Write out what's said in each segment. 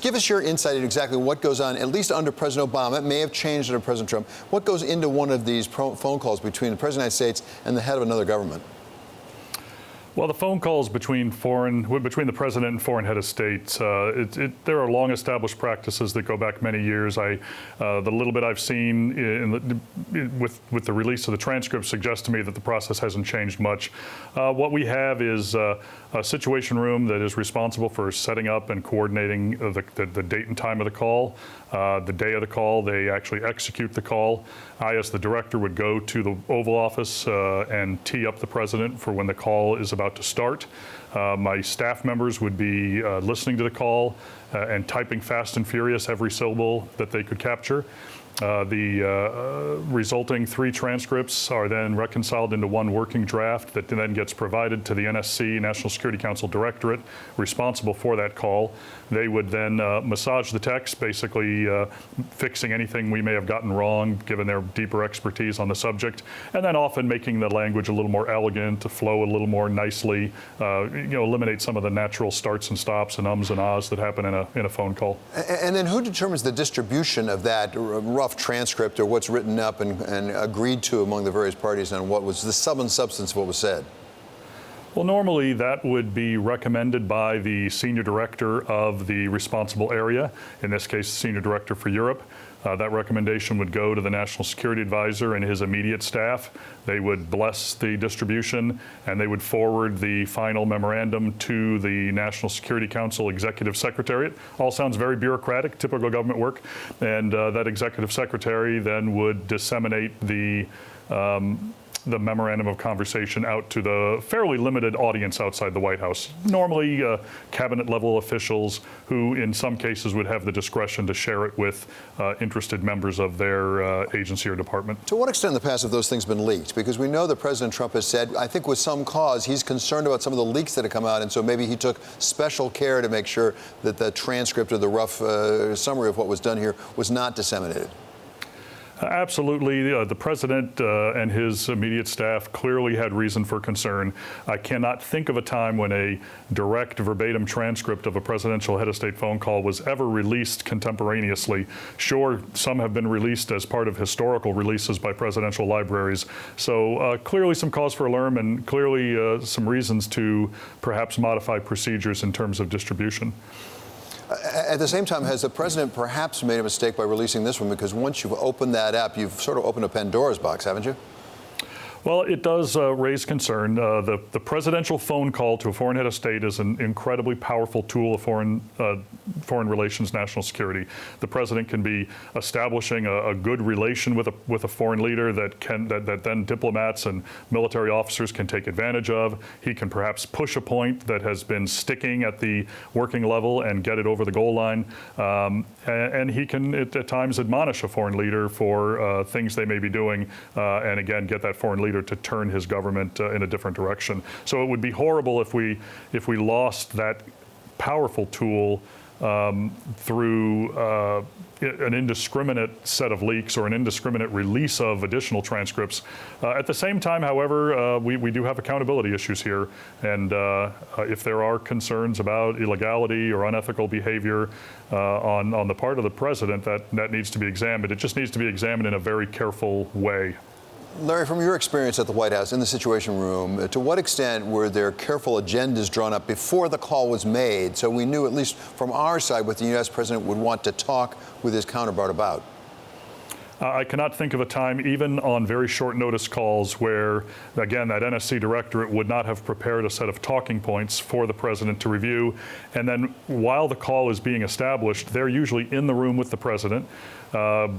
Give us your insight into exactly what goes on, at least under President Obama. It may have changed under President Trump. What goes into one of these phone calls between the President of the United States and the head of another government? Well, the phone calls between the president and foreign head of state, there are long-established practices that go back many years. The little bit I've seen with the release of the transcript suggests to me that the process hasn't changed much. What we have is a situation room that is responsible for setting up and coordinating the date and time of the call. The day of the call, they actually execute the call. I, as the director, would go to the Oval Office and tee up the president for when the call is about to start. My staff members would be listening to the call and typing fast and furious every syllable that they could capture. The resulting 3 transcripts are then reconciled into one working draft that then gets provided to the NSC, National Security Council Directorate, responsible for that call. They would then massage the text, basically fixing anything we may have gotten wrong, given their deeper expertise on the subject, and then often making the language a little more elegant, to flow a little more nicely, eliminate some of the natural starts and stops and ums and ahs that happen in a phone call. And then who determines the distribution of that rough transcript, or what's written up and agreed to among the various parties on what was the sum and substance of what was said? Well, normally that would be recommended by the senior director of the responsible area, in this case, the senior director for Europe. That recommendation would go to the National Security Advisor and his immediate staff. They would bless the distribution, and they would forward the final memorandum to the National Security Council Executive Secretariat. All sounds very bureaucratic, typical government work. And that Executive Secretary then would disseminate the memorandum of conversation out to the fairly limited audience outside the White House. Normally cabinet-level officials who in some cases would have the discretion to share it with interested members of their agency or department. To what extent in the past have those things been leaked? Because we know that President Trump has said, I think with some cause, he's concerned about some of the leaks that have come out, and so maybe he took special care to make sure that the transcript or the rough summary of what was done here was not disseminated. Absolutely. The president and his immediate staff clearly had reason for concern. I cannot think of a time when a direct verbatim transcript of a presidential head of state phone call was ever released contemporaneously. Sure, some have been released as part of historical releases by presidential libraries. So clearly some cause for alarm, and clearly some reasons to perhaps modify procedures in terms of distribution. At the same time, has the president perhaps made a mistake by releasing this one? Because once you've opened that up, you've sort of opened a Pandora's box, haven't you? Well, it does raise concern. The presidential phone call to a foreign head of state is an incredibly powerful tool of foreign relations, national security. The president can be establishing a good relation with a foreign leader that then diplomats and military officers can take advantage of. He can perhaps push a point that has been sticking at the working level and get it over the goal line. And he can at times admonish a foreign leader for things they may be doing, and again get that foreign leader to turn his government in a different direction. So it would be horrible if we lost that powerful tool through an indiscriminate set of leaks or an indiscriminate release of additional transcripts. At the same time, however, we do have accountability issues here, and if there are concerns about illegality or unethical behavior on the part of the president, that needs to be examined. It just needs to be examined in a very careful way. Larry, from your experience at the White House in the Situation Room, to what extent were there careful agendas drawn up before the call was made, so we knew, at least from our side, what the U.S. president would want to talk with his counterpart about? I cannot think of a time, even on very short notice calls, where, again, that NSC directorate would not have prepared a set of talking points for the president to review. And then while the call is being established, they're usually in the room with the president,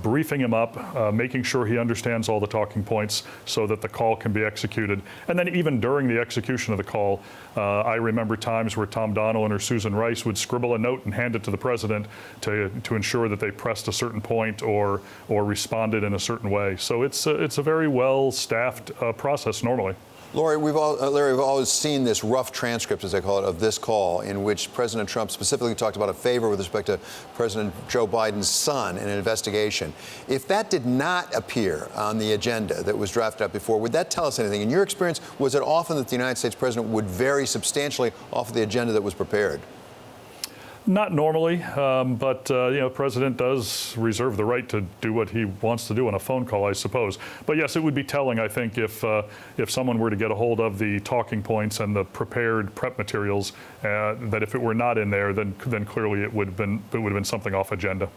briefing him up, making sure he understands all the talking points so that the call can be executed. And then even during the execution of the call, I remember times where Tom Donilon or Susan Rice would scribble a note and hand it to the president to ensure that they pressed a certain point or responded in a certain way. So it's a very well-staffed process normally. Larry, we've always seen this rough transcript, as I call it, of this call, in which President Trump specifically talked about a favor with respect to President Joe Biden's son in an investigation. If that did not appear on the agenda that was drafted up before, would that tell us anything? In your experience, was it often that the United States president would vary substantially off of the agenda that was prepared? Not normally, but the president does reserve the right to do what he wants to do on a phone call, I suppose. But yes, it would be telling, I think, if someone were to get a hold of the talking points and the prepared prep materials, that if it were not in there, then clearly it would have been something off agenda.